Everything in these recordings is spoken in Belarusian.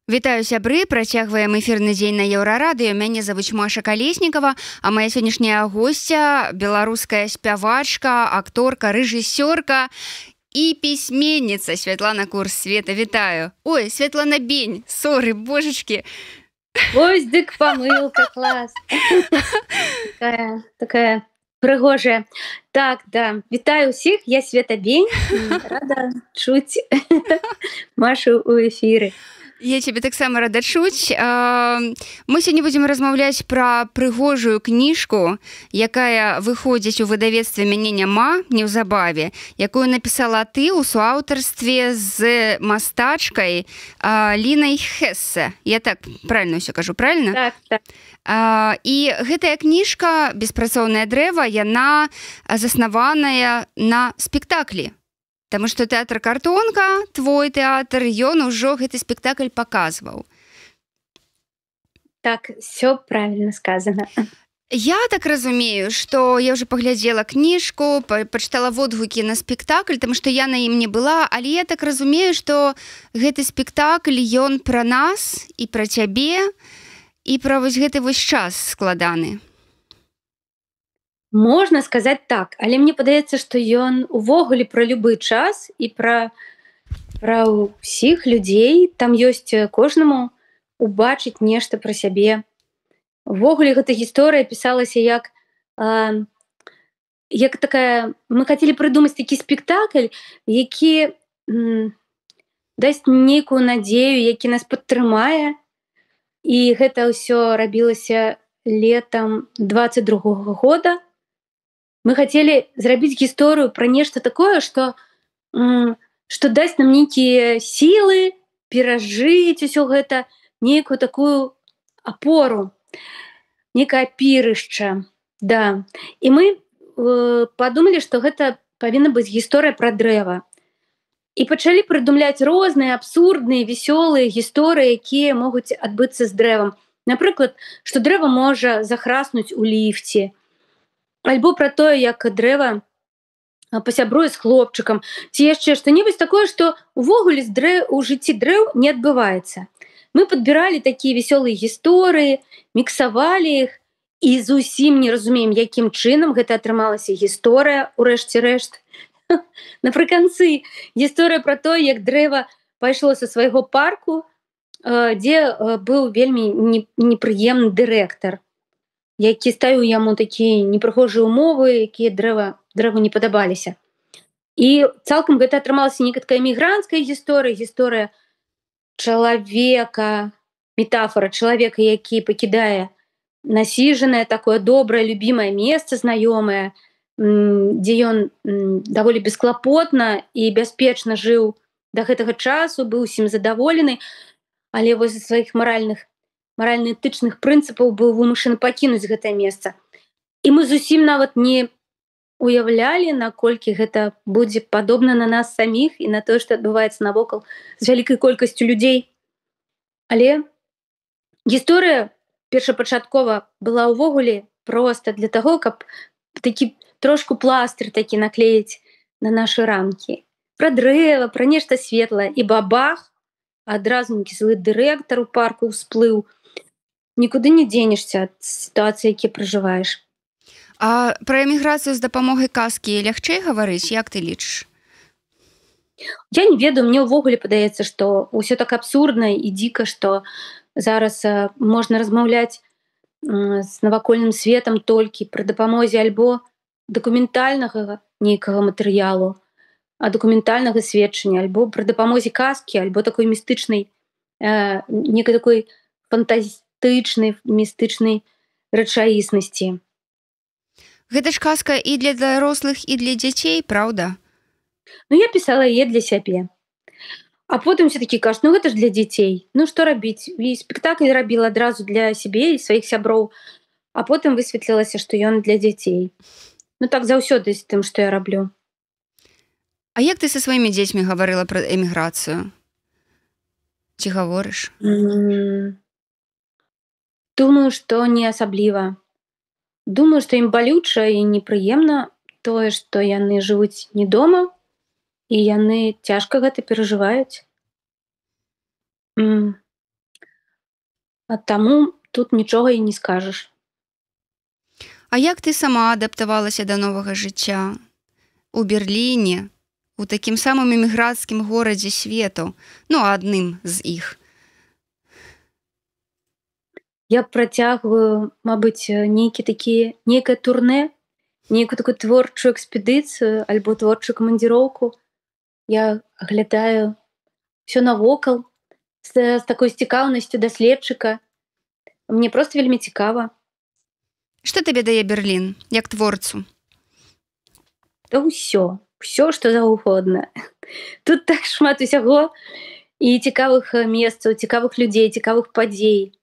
Вітаю, сябры, працягваем эфірны дзень на Еўрарадыё. Мяне завуць Маша Калеснікава, а моя сённяшняя госця беларуская спявачка, акторка, рэжысёрка і пісьменніца Святлана Курс-Света. Вітаю. Ой, Святлана Бень, соры, божачкі. Ось дык памылка, клас. Такая прыгожая. Так, да. Вітаю ўсіх, я Света Бень. Рада чуць Машу ў эфіры. Я цябе таксама рада чуць. Мы сёння будзем размаўляць пра прыгожую кніжку, якая выходзіць у выдавецтве «Мяне няма» неўзабаве, якую напісала ты ў суаўтарстве з мастачкай Лінай Хессе. Я так правильно ўсё кажу, правильно? Так, так. І гэтая кніжка «Беспрацоўнае дрэва», яна заснаваная на спектаклі. Таму што тэатр «Картонка», твой тэатр, ён ужо гэты спектакль паказваў. Так, все правильно сказано. Я так разумею, што я ўжо паглядзела кніжку, пачытала водгукі на спектакль, таму што я на ім не была, але я так разумею, што гэты спектакль, ён пра нас і пра цябе, і пра вось гэты вось час складаны. Можна сказаць так, але мне падаецца, што ён увогуле пра любы час і пра ўсіх людзей. Там ёсць кожнаму убачыць нешта пра сябе. Увогуле гэта гісторыя пісалася як такая... Мы хацелі прыдумаць такі спектакль, які дасць нейкую надзею, які нас падтрымае. І гэта ўсё рабілася летам 22-го года. Мы хацелі зрабіць гісторыю пра нешта такое, што дасць нам нейкія сілы перажыць усё гэта, нейкую такую апору, некае апірышча. Да. І мы падумалі, што гэта павінна быць гісторыя пра дрэва. І пачалі прыдумляць розныя абсурдныя, весёлыя гісторыі, якія могуць адбыцца з дрэвам. Напрыклад, што дрэва можа захраснуць у ліфце, альбо пра тое, як дрэва пасябруе з хлопчыкам, ці яшчэ што-небудзь такое, што увогуле у жыцці дрэў не адбываецца. Мы падбіралі такія весёлыя гісторыі, міксавалі іх і зусім не разумеем, якім чынам гэта атрымалася гісторыя ў рэшце рэшт. Напрыканцы гісторыя пра тое, як дрэва пайшло са свайго парку, дзе быў вельмі непрыемны дырэктар, які ставіў яму такія непрыгожыя умовы, якія дрэву не падабаліся. І цалкам гэта атрымалася не такая мігранцкая гісторыя, гісторыя чалавека, метафора чалавека, які пакідае насіжанае, такое добрае, любімае месца, знаёмае, дзе ён даволі бесклапотна і бяспечна жыў да гэтага часу, быў усім задаволены, але вось з сваіх маральна-этычных прынцыпаў быў вымушаны пакінуць гэтае месца. І мы зусім нават не уяўлялі, наколькі гэта будзе падобна на нас саміх і на тое, што адбываецца навокал з вялікай колькасцю людзей. Але гісторыя першапачаткова была ўвогуле проста для таго, каб такі трошку пластыр такі наклеіць на нашы рамкі. Пра дрэва, пра нешта светлае. І бабах, адразу нейкі злы дырэктар у парку ўсплыў. Нікуды не дзенешся ад сітуацыі, які пражываеш. А пра эміграцыю з дапамогай казкі лягчэй гаварыць, як ты лічыш? Я не ведаю, мне ўвогуле падаецца, што ўсё так абсурдна і дзіка, што зараз можна размаўляць з навакольным светам толькі пры дапамозе альбо дакументальнага нейкага матэрыялу, а дакументальнага сведчання, альбо пры дапамозе казкі, альбо такой містычнай, некай такой фантастычнай, містычнай рэчаіснасці. Гэта ж казка і для дарослых, і для дзяцей, праўда? Ну, я пісала яе для сябе. А потым все-таки кажуць, ну гэта ж для дзяцей. Ну што рабіць? І спектакль рабіла адразу для сябе і сваіх сяброў, а потым высветлілася, што ён для дзяцей. Ну так заўсёды з тым, што я раблю. А як ты са сваімі дзецьмі гаварыла пра эміграцыю? Ці гаворыш? Думаю, што не асабліва. Думаю, што ім балюча і непрыемна тое, што яны жывуць не дома, і яны цяжка гэта перажываюць. А таму тут нічога і не скажаш. А як ты сама адаптавалася да новага жыцця у Берліне, у такім самым эміграцкім горадзе свету, ну, адным з іх? Я працягваю, мабыць, нейкае турнэ, нейкую такую творчую экспедыцыю альбо творчую камандзіроўку. Я аглядаю ўсё навокал з такой цікаўнасцю даследчыка. Мне проста вельмі цікава. Што табе дае Берлін як творцу? Да ўсё, што заўгодна. Тут так шмат усяго і цікавых месцаў, цікавых людзей, цікавых падзей,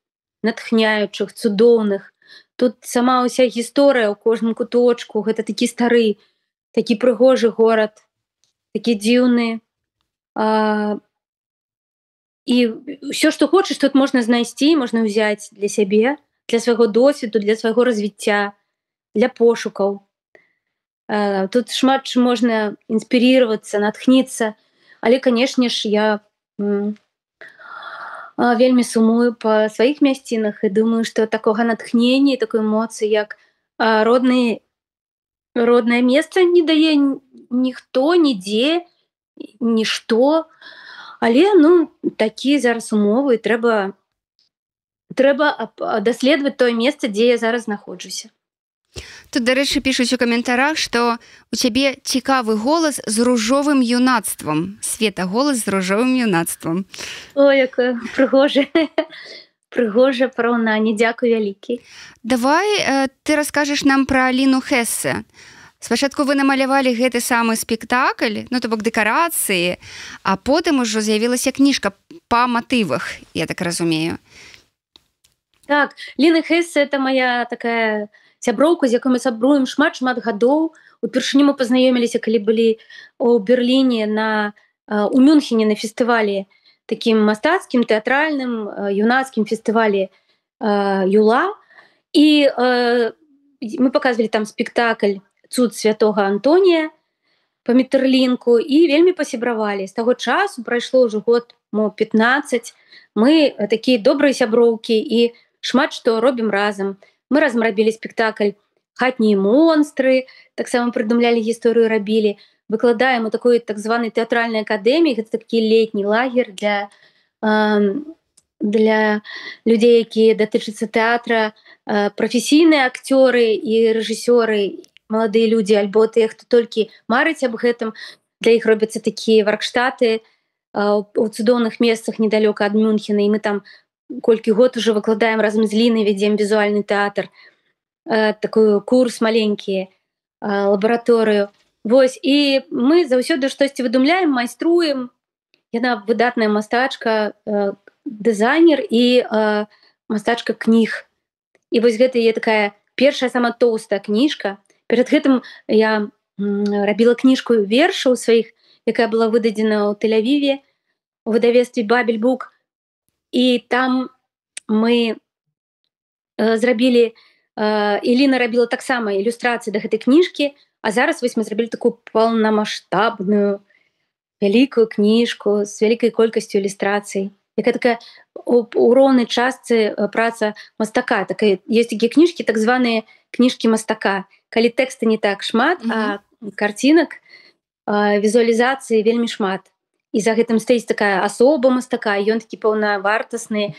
натхняючых, цудоўных. Тут сама ўся гісторыя ў кожным куточку. Гэта такі стары, такі прыгожы горад, такі дзіўны. І ўсё, што хочаш, тут можна знайсці, можна ўзяць для сябе, для свайго досведу, для свайго развіцця, для пошукаў. Тут шмат чым можна інспірировацца, натхніцца, але, канешне ж, я вельмі сумую па сваіх мясцінах і думаю, што такога натхнення і такой эмоцыі, як роднае месца не дае ніхто, нідзе, нішто. Але, такі зараз умовы, і трэба даследаваць тое месца, дзе я зараз знаходжуся. Тут, дарэчы, пішуць у каментарах, што у цябе цікавы голас з ружовым юнацтвам. Света, голас з ружовым юнацтвам. О, якое прыгожае параўнанне. Дзякуй вялікі. Давай ты раскажаш нам пра Аліну Хессе. Спачатку вы намалявалі гэты самы спектакль, то бок дэкарацыі, а потым ужо з'явілася кніжка па матывах, я так разумею. Так, Ліна Хессе — это моя такая сяброўка, з якой мы сябруем шмат гадоў. Упершыню мы пазнаёміліся, калі былі ў Берліне у Мюнхене на фестывалі, такім мастацкім, тэатральным, юнацкім фестывалі «Юла». І мы паказвалі там спектакль «Цуд святога Антонія» па Метерлінку і вельмі пасябравалі. З таго часу прайшло ўжо год 15. Мы такія добрыя сяброўкі і шмат што робім разам. Мы разам рабілі спектакль «Хатнія монстры», таксама прыдумлялі гісторыю, рабілі. Выкладаем у такой так званай тэатральнай акадэміі. Гэта такі летні лагер для людзей, якія датычацца тэатра, прафесійныя акцёры і рэжысёры, маладыя людзі, альбо тыя, хто толькі марыць аб гэтым. Для іх робяцца такія варкштаты у цудоўных месцах недалёка ад Мюнхена, і мы там колькі год уже выкладаем разам з Лінай, вядзем візуальны тэатр, такой курс маленькі, лабараторыю. Вось, і мы заўсёды штосьці выдумляем, майструем. Яна выдатная мастачка, дызайнер і мастачка кніг. І вось гэта яе такая першая сама тоўстая кніжка. Перад гэтым я рабіла кніжку вершаў сваіх, якая была выдадзена ў Тель-Авіве у выдавецтве «Бабель-бук». І там мы зрабілі, Ліна рабіла таксама ілюстрацыі да гэтай кніжкі, а зараз вось мы зрабілі такую паўнамаштабную вялікую кніжку з вялікай колькасцю ілюстрацый. Якая такая у роўнай частцы праца мастака. Ёсць такія кніжкі, так званыя кніжкі мастака, калі тэкста не так шмат, а карцінак, візуалізацыі вельмі шмат. І за гэтым стаіць такая асоба мастака, ён такі паўнавартасны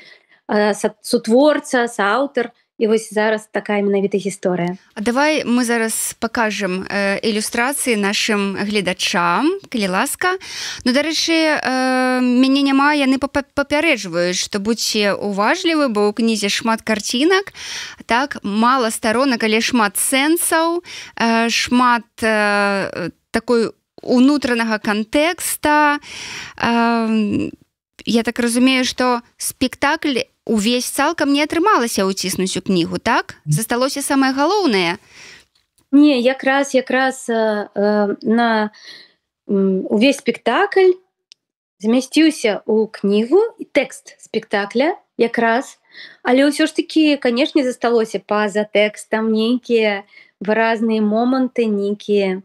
сутворца, сааўтар. І вось зараз такая менавіта гісторыя. А давай мы зараз пакажам ілюстрацыі нашым гледачам, калі ласка. Дарэчы, мяне няма, яны папярэджваюць, што будзьце уважлівы, бо ў кнізе шмат карцінак, так, мала старонак, але шмат сэнсаў, шмат такой унутранага кантэкста. Я так разумею, што спектакль увесь цалкам не атрымалася ўціснуць у кнігу, так? Засталося самае галоўнае? Не, якраз на увесь спектакль змясціўся ў кнігу, тэкст спектакля якраз, але ўсё ж такі, канешне, засталося па-за тэкстам нейкія выразныя моманты, нейкія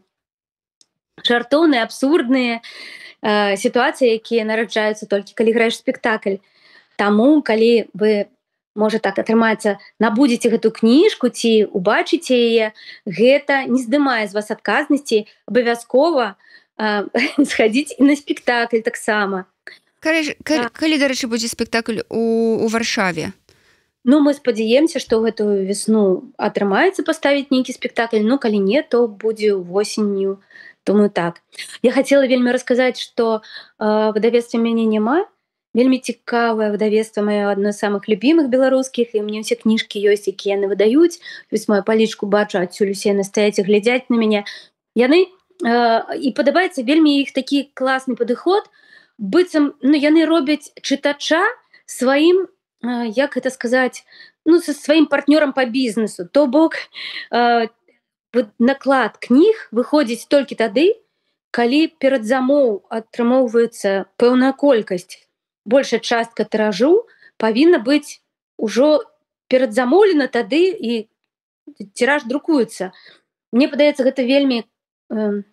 жартоўныя, абсурдныя сітуацыі, якія нараджаюцца толькі калі граеш спектакль. Таму калі вы можа так атрымаецца набудзеце гэту кніжку ці убачыце яе, гэта не здымае з вас адказнасці, абавязкова схадзіць і на спектакль таксама. Калі, дарэчы, будзе спектакль у Варшаве? Ну, мы спадзяемся, што гэтую весну атрымаецца паставіць нейкі спектакль, ну калі не, то будзе восенню, думаю, так. Я хацела вельмі расказаць, што выдавецтва мяне няма. Вельмі цікавае выдавецтва маё, адно з самых любімых беларускіх, і мне ўсе кніжкі ёсць, якія яны выдаюць. Вось маю палічку бачу, адсюль усе яны стаяць і глядзяць на мяне. Яны і падабаецца вельмі іх такі класны падыход, быццам, ну, яны робяць чытача сваім, як гэта сказаць, ну, са сваім партнёрам па бізнесу. То бок наклад кніг выходзіць толькі тады, калі перад замоў атрымоўваецца пэўная колькасць. Большая частка тыражу павінна быць ужо перадзамоўлена, тады і тираж друкуецца. Мне падаецца, гэта вельмі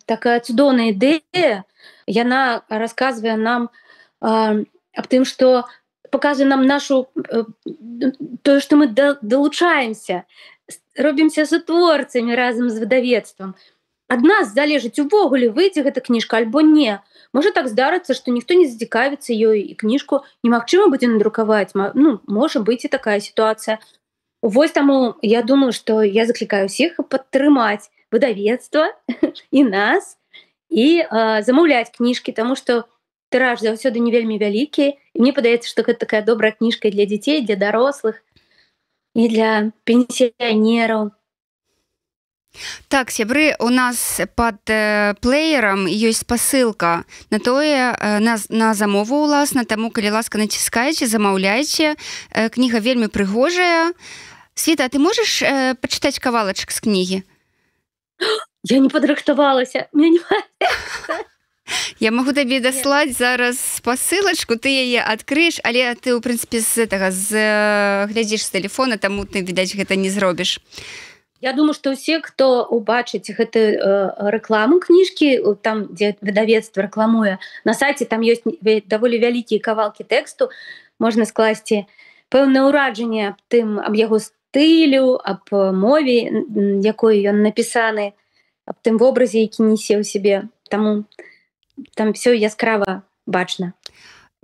такая цудоўная ідэя. Яна расказвае нам аб тым, што показывае нам нашу тое, што мы далучаемся, робімся сутворцамі разам з выдавецтвам. Ад нас залежыць увогуле, выйдзе гэта кніжка альбо не. Можа так здарыцца, што ніхто не зацікавіцца ёй і кніжку немагчыма будзе надрукаваць. Ну, можа быць і такая сітуацыя. Вось таму я думаю, што я заклікаю ўсіх падтрымаць выдавецтва і нас і замаўляць кніжкі, таму што тыраж заўсёды не вельмі вялікі. І мне падаецца, што гэта такая добрая кніжка для дзяцей, для дарослых і для пенсіянераў. Так, сябры, у нас пад плеерам ёсць спасылка на тое, на замову ўласна, таму калі ласка націскайце, замаўляйце. Кніга вельмі прыгожая. Світа, ты можаш пачытаць кавалачак з кнігі? Я не падрыхтавалася. Я магу табе даслаць зараз спасылачку, ты яе адкрыеш, але ты, у прынцыпе, глядзіш з тэлефона, таму ты, відаць, гэта не зробіш. Я думаю, што ўсе, хто убачыць гэтую рэкламу кніжкі, там, дзе выдавецтва рэкламуе, на сайце там ёсць даволі вялікія кавалкі тэксту, можна скласці пэўнае ўражанне аб яго стылю, аб мове, якой ён напісаны, аб тым вобразе, які несе ў сябе. Таму там все яскрава бачна.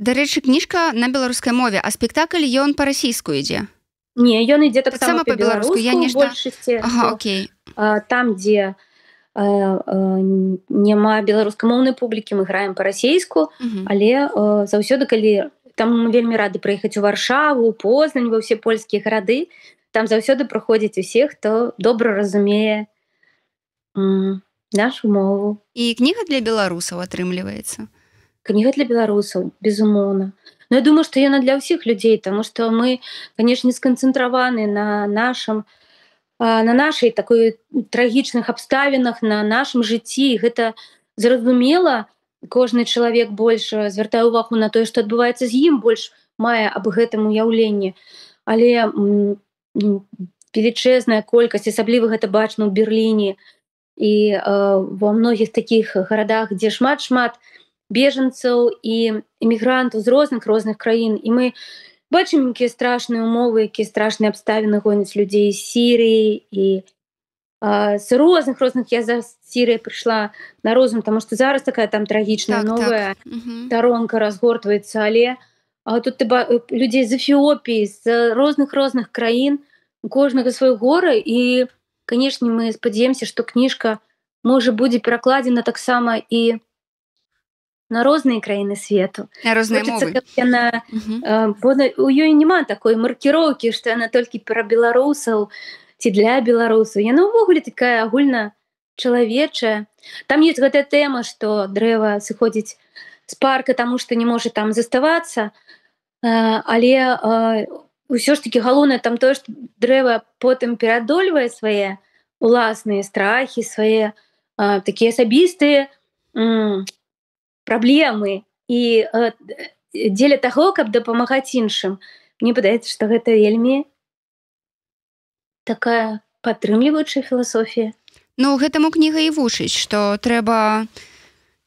Дарэчы, кніжка на беларускай мове, а спектакль ён па-расійску ідзе? Не, ён ідзе таксама па-беларуску, у большасці. Ага, окей. Там, дзе няма беларускамоўнай публікі, мы граем па-расейску, але заўсёды, калі там мы вельмі рады прыехаць у Варшаву, у Познань, ва ўсе польскія гарады, там заўсёды прыходзяць усе, хто добра разумее нашу мову. І кніга для беларусаў атрымліваецца? Кніга для беларусаў, безумоўна. Но я думаю, што яна для ўсіх людзей, таму што мы, канешне, сканцэнтраваны на нашай такой трагічных абставінах, на нашым жыцці. Гэта зразумела, кожны чалавек больш звяртае ўвагу на тое, што адбываецца з ім, больш мае аб гэтым уяўленне. Але велічэзная колькасць, асабліва гэта бачна ў Берліне і ва многіх такіх гарадах, дзе шмат-шмат бежанцаў і эмігрантаў з розных краін. І мы бачым, якія страшныя умовы, якія страшныя абставіны гоняць людзей з Сірыі і з розных. Я за Сірыі прыйшла на розум, таму што зараз такая там трагічная новая таронка разгортваецца, але тут людзей з Эфіопіі, з розных краін, у кожнага сваё гора. І, канешне, мы спадзяемся, што кніжка можа будзе перакладзена таксама і на розныя краіны свету. На розныя мовы. У ёй няма такой маркіроўкі, што яна толькі пра беларусаў ці для беларусаў. Яна ўвогуле такая агульначалавечая. Там ёсць гэтая тэма, што дрэва сыходзіць з парка, таму што не можа там заставацца. Але ўсё ж такі галоўнае там тое, што дрэва потым пераадольвае свае уласныя страхі, свае такія асабістыя праблемы і дзеля таго, каб дапамагаць іншым. Мне падаецца, што гэта вельмі такая падтрымліваючая філасофія. Ну, гэтаму кніга і вучыць, што трэба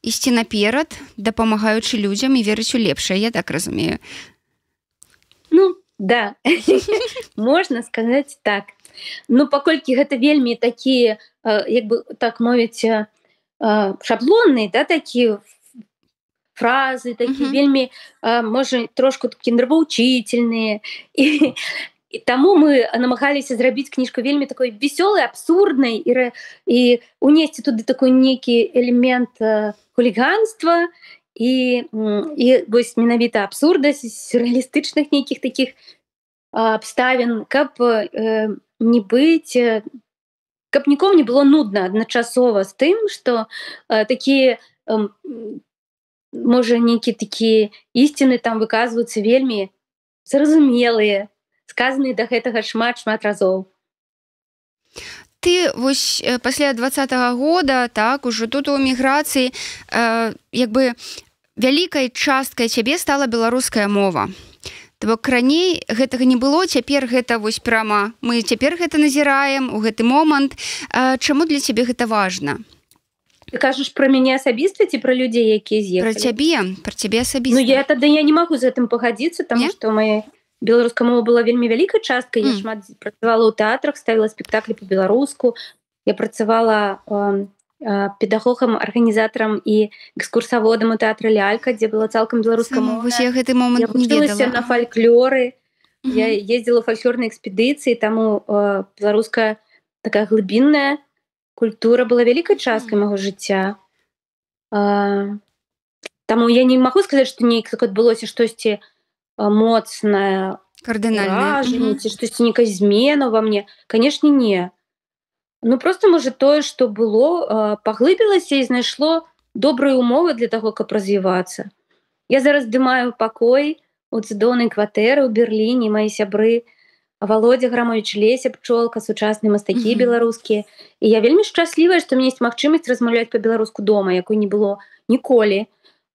ісці наперад, дапамагаючы людзям і верыць у лепшае, я так разумею. Да, можна сказаць так. Ну паколькі гэта вельмі такія як бы так мовіць шаблонныя, да, такія фразы, такія Мгм. вельмі можа трошку такі нравоўчыцельныя. І, і таму мы намагаліся зрабіць кніжку вельмі такой весёлай, абсурднай і унесці туды такой нейкі элемент хуліганства і вось менавіта абсурднасць сюррэалістычных нейкіх такіх абставін, каб не быць каб нікому не было нудна адначасова з тым, што такія можа нейкія такія ісціны там выказваюцца вельмі зразумелыя, сказаныя да гэтага шмат разоў. Ты вось пасля 20-го года, так, ужо тут у эміграцыі як бы вялікай часткай цябе стала беларуская мова. То бок раней гэтага не было, цяпер гэта вось прама мы цяпер гэта назіраем у гэты момант. Чаму для цябе гэта важна? Ты кажаш пра мяне асабіста ці пра людзей, якія з'ехалі? Пра цябе Ну асабіста. я не магу з гэтым пагадзіцца, таму Не? што мая беларуская мова была вельмі вялікай часткай. Я шмат працавала ў тэатрах, ставіла спектаклі па-беларуску. Я працавала педагогам, арганізатарам і экскурсаводам у тэатры Лялька, дзе была цалкам беларуская мова. Вось я гэты момант Я не вучылася ведала. на фальклоры. Я Мгм. ездзіла ў фальклорнай экспедыцыі, таму беларуская такая глыбінная культура была вялікай часткай майго жыцця. Таму я не магу сказаць, што неяк так адбылося штосьці моцнае Кардынальная. уражанне ці штосьці нейкая змена ва мне. Канешне, не. Ну проста можа тое, што было, паглыбілася і знайшло добрыя умовы для таго, каб развівацца. Я зараз здымаю пакой у цудоўнай кватэры ў Берліне, мае сябры Володя Грамович, Леся Пчолка, сучасныя мастакі беларускія. І я вельмі шчаслівая, што мне ёсць магчымасць размаўляць па-беларуску дома, якой не было ніколі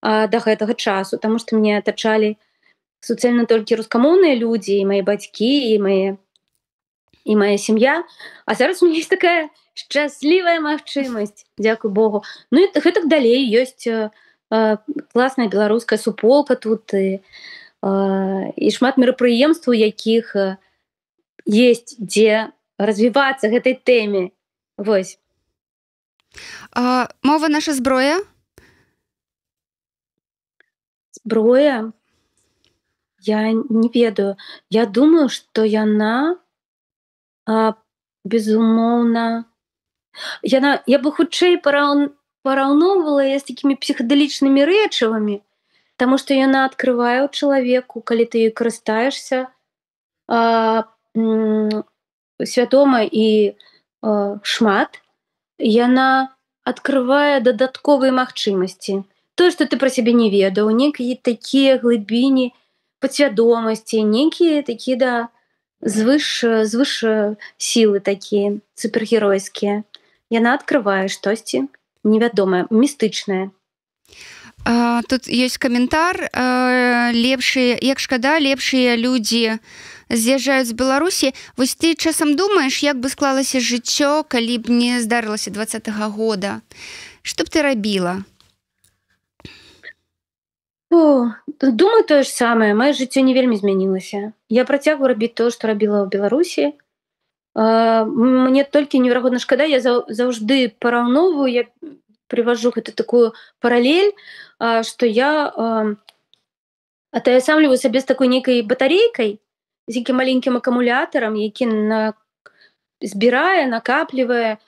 да гэтага часу, таму што мне атачалі суцэльна толькі рускамоўныя людзі, і мае бацькі, і мая сям'я. А зараз у меня есть такая шчаслівая магчымасць, дзякуй Богу. Ну і гэтак далей ёсць класная беларуская суполка тут і шмат мерапрыемстваў, якіх есть дзе развівацца гэтай тэме. Вось. Мова наша зброя? Зброя? Я не ведаю. Я думаю, што яна безумоўна я бы хутчэй параўноўвала яе з такімі псіхадэлічнымі рэчывамі, таму што яна адкрывае ў чалавеку, калі ты ёй карыстаешся свядома і шмат, яна адкрывае дадатковыя магчымасці. Тое, што ты пра сябе не ведаў, нейкія такія глыбіні падсвядомасці, нейкія такія звыш сілы такія супергеройскія. Яна адкрывае штосьці невядомае, містычнае. Тут ёсць каментар. Як шкада, лепшыя людзі з'язджаюць з Беларусі. Вось ты часам думаеш, як бы склалася жыццё, калі б не здарылася 20-го года? Што б ты рабіла? Думаю, тое ж самае. Маё жыццё не вельмі змянілася. Я працягваю рабіць тое, што рабіла ў Беларусі. Мне толькі неверагодна шкада, я заўжды параўноўваю, я прыважу гэта такую паралель, што я атаясамліваю сабе з такой нейкай батарэйкай, з нейкім маленькім акумулятарам, які збірае, накаплівае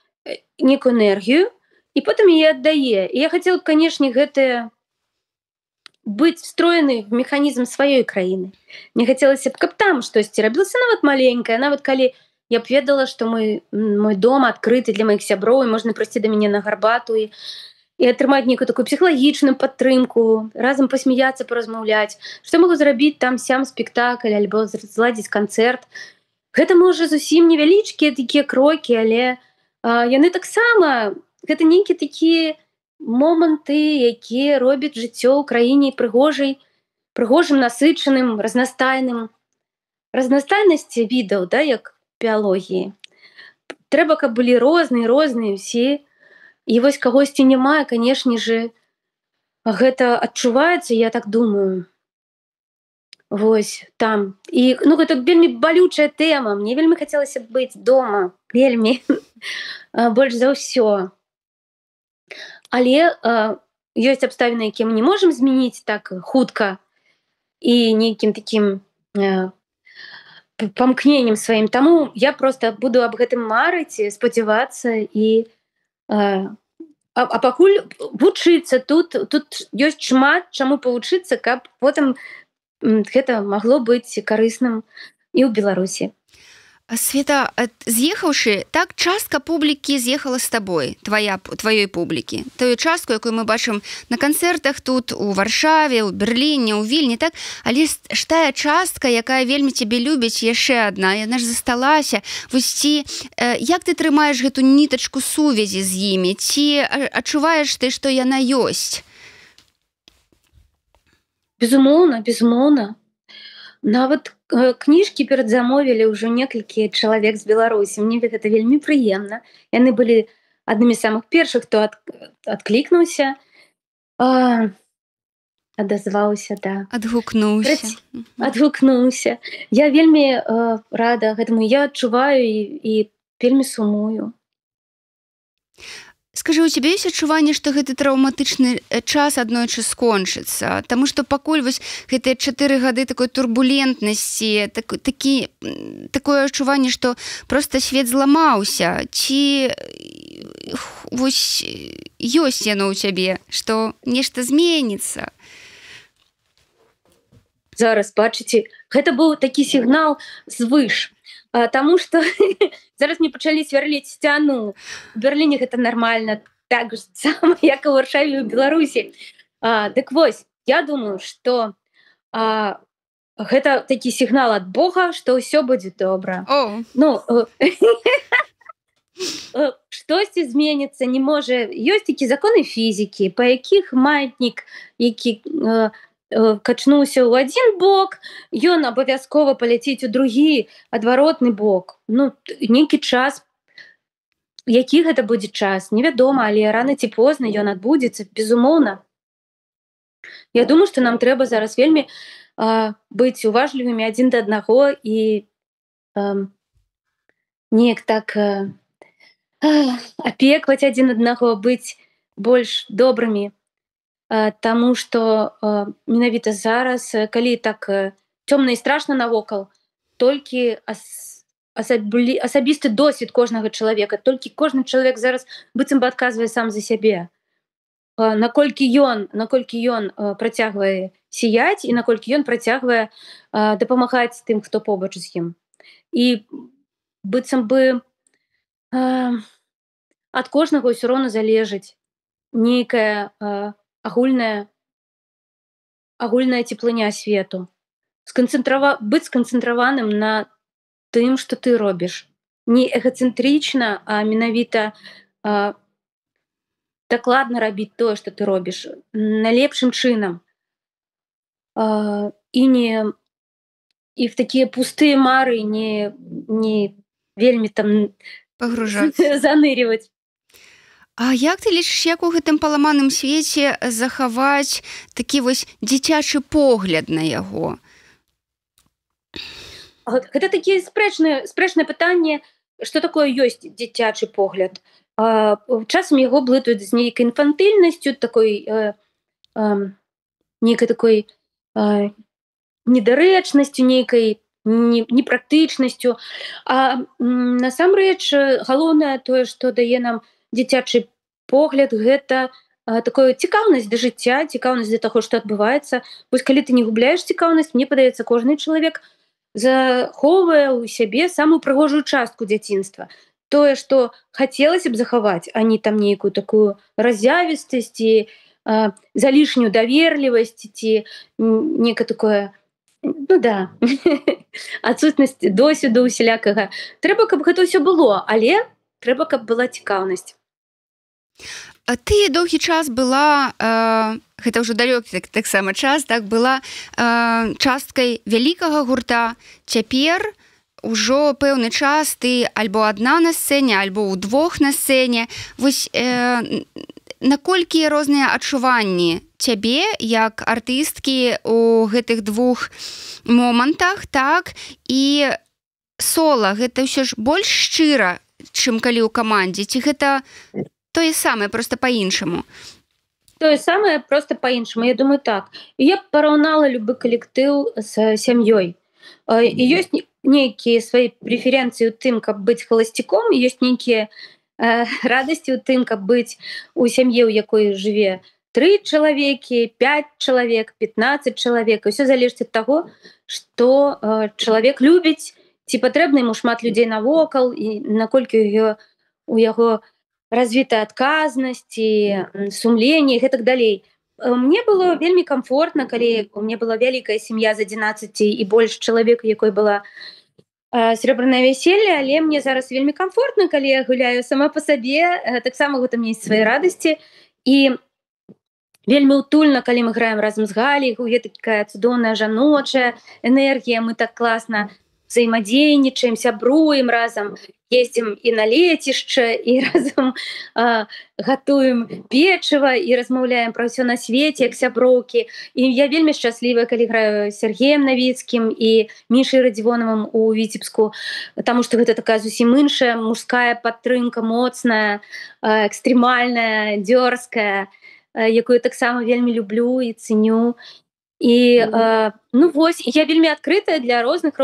нейкую энергію і потым яе аддае. І я хацела б, канешне, гэтае быць встроены в механізм сваёй краіны. Мне хацелася б, каб там штосьці рабілася нават маленькае, нават калі я б ведала, што мой дом адкрыты для маіх сяброў, і можна прыйсці да мяне на гарбату і атрымаць нейкую такую псіхалагічную падтрымку, разам пасмяяцца, паразмаўляць. Што могу зрабіць там сям спектакль альбо зладзіць канцэрт. Гэта можа зусім невялічкія такія крокі, але яны таксама, гэта нейкія такія моманты, якія робяць жыццё ў краіне прыгожым, насычаным, разнастайным. Разнастайнасць відаў, да, як біялогіі. Трэба, каб былі розныя ўсе. І вось кагосьці няма, канешне же, гэта адчуваецца, я так думаю. Вось там. І ну гэта вельмі балючая тэма. Мне вельмі хацелася б быць дома, вельмі больш за ўсё. Але ёсць абставіны, якія мы не можам змяніць так хутка і нейкім такім памкненнем сваім. Таму я просто буду аб гэтым марыць, спадзявацца і пакуль вучыцца тут ёсць шмат чаму павучыцца, каб потым гэта магло быць карысным і ў Беларусі. Света, з'ехаўшы, так частка публікі з'ехала з табой, тваёй публікі. Тую частку, якую мы бачым на канцэртах тут, у Варшаве, у Берліне, у Вільні, так? Але ж тая частка, якая вельмі цябе любіць, яшчэ адна, яна ж засталася. Вось ці, як ты трымаеш гэту нітачку сувязі з імі? Ці адчуваеш ты, што яна ёсць? Безумоўна, безумоўна. Нават кніжкі перадзамовілі ўжо некалькі чалавек з Беларусі. Мне гэта вельмі прыемна. Яны былі аднымі з самых першых, хто адклікнуўся, адазваўся, да. Адгукнуўся. Я вельмі рада гэтаму. Я адчуваю і вельмі сумую. Скажы, у цябе ёсць адчуванне, што гэты траўматычны час аднойчы скончыцца? Таму што пакуль вось гэтыя 4 гады такой турбулентнасці, такое адчуванне, што проста свет зламаўся. Ці вось ёсць яно ў цябе, што нешта зменіцца? Зараз, бачыце, гэта быў такі сігнал звыш. Таму што зараз мне пачалі свярліць сцяну. У Берліне гэта нармальна, так же сама, як і ў Варшаве і ў Беларусі. Дык вось, я думаю, што гэта такі сігнал ад Бога, што ўсё будзе добра. Ну, штосьці зменіцца не можа. Ёсць такі законы фізікі, па якіх маятнік, які качнуўся ў адзін бок, ён абавязкова паляціць у другі адваротны бок. Ну, нейкі час, які гэта будзе час, невядома, але рана ці позна ён адбудзецца, безумоўна. Я думаю, што нам трэба зараз вельмі быць уважлівымі адзін да аднаго і неяк так апекваць адзін аднаго, быць больш добрымі. Таму што менавіта зараз, калі так цёмна і страшна навокал, толькі асабісты досвед кожнага чалавека, толькі кожны чалавек зараз быццам бы адказвае сам за сябе. Наколькі ён працягвае сіяць і наколькі ён працягвае дапамагаць тым, хто побач з ім. І быццам бы ад кожнага ўсё роўна залежыць нейкая агульная цеплыня свету. Быць сканцэнтраваным на тым, што ты робіш. Не эгацэнтрычна, а менавіта дакладна рабіць тое, што ты робіш, найлепшым чынам. І в такія пустыя мары не вельмі там заныріваць. А як ты лічыш, як у гэтым паламаным свеце захаваць такі вось дзіцячы погляд на яго? Гэта такі спрэчнае пытанне, што такое ёсць дзіцячы погляд. Часам яго блытаюць з нейкай інфантыльнасцю, нейкай такой недарэчнасцю, нейкай непрактычнасцю. А насамрэч галоўнае тое, што дае нам дзіцячы погляд, гэта такая цікаўнасць да жыцця, цікаўнасць да таго, што адбываецца. Вось калі ты не губляеш цікаўнасць, мне падаецца, кожны чалавек захоўвае ў сябе самую прыгожую частку дзяцінства. Тое, што хацелася б захаваць, а не там нейкую такую разявістасць ці залішнюю даверлівасць ці некае такое, ну да, адсутнасць досведу усялякага. Трэба, каб гэта ўсё было, але трэба, каб была цікаўнасць. Ты доўгі час была, гэта ўжо далёкі таксама час, так, была часткай вялікага гурта. Цяпер ужо пэўны час ты альбо адна на сцэне, альбо ўдвох на сцэне. Вось наколькі розныя адчуванні цябе як артысткі у гэтых двух момантах, так, і сола, гэта ўсё ж больш шчыра, чым калі ў камандзе, ці гэта тое самае, проста па-іншаму? Тое самае, просто по-іншаму, я думаю, так. Я б параўнала любы калектыў з сям'ёй. І ёсць нейкія свае прэферэнцыі ў тым, каб быць халасцяком, і ёсць нейкія радасці ў тым, каб быць у сям'і, у якой жыве 3 чалавекі, 5 чалавек, 15 чалавек. Усё залежыць ад таго, што чалавек любіць, ці патрэбна яму шмат людзей навокал, і наколькі у яго развітая адказнасць, сумленне і гэтак далей. Мне было вельмі комфортна, калі у меня была вялікая сям'я з 11 і больш чалавек, у якой была срэбранае вяселле, але мне зараз вельмі комфортна, калі я гуляю сама па сабе, таксама гэта мне свае радасці. І вельмі утульна, калі мы граем разам з Галяй, гэта такая цудоўная жаночая энергія, мы так класна взаимодейничаем, сябруем разом, ездим и на летище, и разом готуем печиво, и размаўляем про все на свете, як сяброўкі. И я вельмі счастлівая, калі граю с Сергеем Новицким и Мишей Радзівоновым у Витебску, потому что гэта такая зусім іншая мужская падтрымка, моцная, экстремальная, дёрзкая, якую таксама вельмі люблю и ценю. І ну вось, я вельмі адкрытая для розных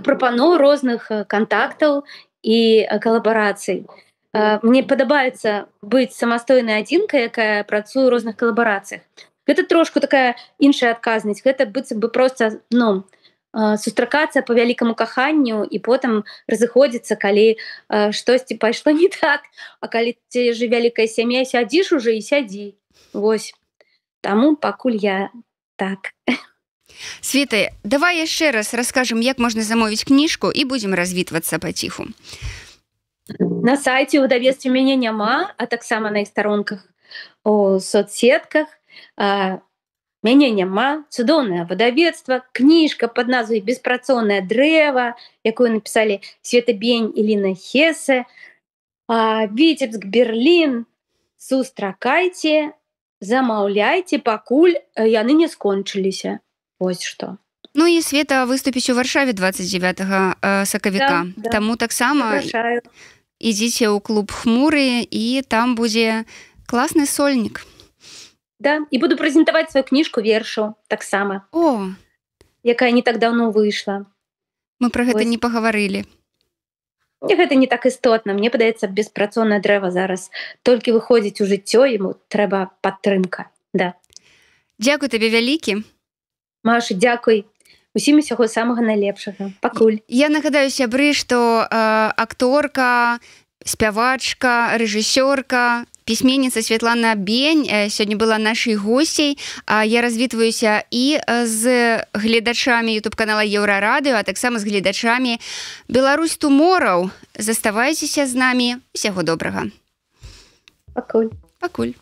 прапаноў, розных кантактаў і калабарацый. Мне падабаецца быць самастойнай адзінкай, якая працуе ў розных калабарацыях. Гэта трошку такая іншая адказнасць, гэта быццам бы проста, ну, сустракацца па вялікаму каханню і потым разыходзіцца, калі штосьці пайшло не так, а калі ты жа вялікая сям'я, сядзіш уже і сядзі. Вось. Таму пакуль я так. Света, давай яшчэ раз раскажам, як можна замовіць кніжку, і будзем развітвацца паціху. На сайце выдавецтва мяне няма, а таксама на іх старонках у соцсетках. Мяне няма, цудоўнае выдавецтва, кніжка пад назвай «Беспрацоўнае дрэва», якую напісалі Света Бень і Ліна Хесе. Віцебск, Берлін, сустракайце, замаўляйце, пакуль яны не скончыліся. Вось што. Ну і Света выступіць у Варшаве 29 сакавіка. Да. Таму таксама ідзіце ў клуб «Хмуры», і там будзе класны сольнік. Да, і буду прэзентаваць сваю кніжку вершаў таксама. О! Якая не так даўно выйшла. Мы пра гэта не пагаварылі. Гэта не так істотна. Мне падаецца, беспрацоўнае дрэва зараз толькі выходзіць у жыццё, яму трэба падтрымка. Да. Дзякуй табе вялікі. Маша, дзякуй. Усім усяго самага найлепшага. Пакуль. Я нагадаю, сябры, што акторка, спявачка, рэжысёрка, пісьменніца Святлана Бень сёння была нашай госцяй. Я развітваюся і з гледачамі ютуб-канала Еўрарадыё, а таксама з гледачамі Беларусь Тумораў. Заставайцеся з намі. Усяго добрага. Пакуль. Пакуль.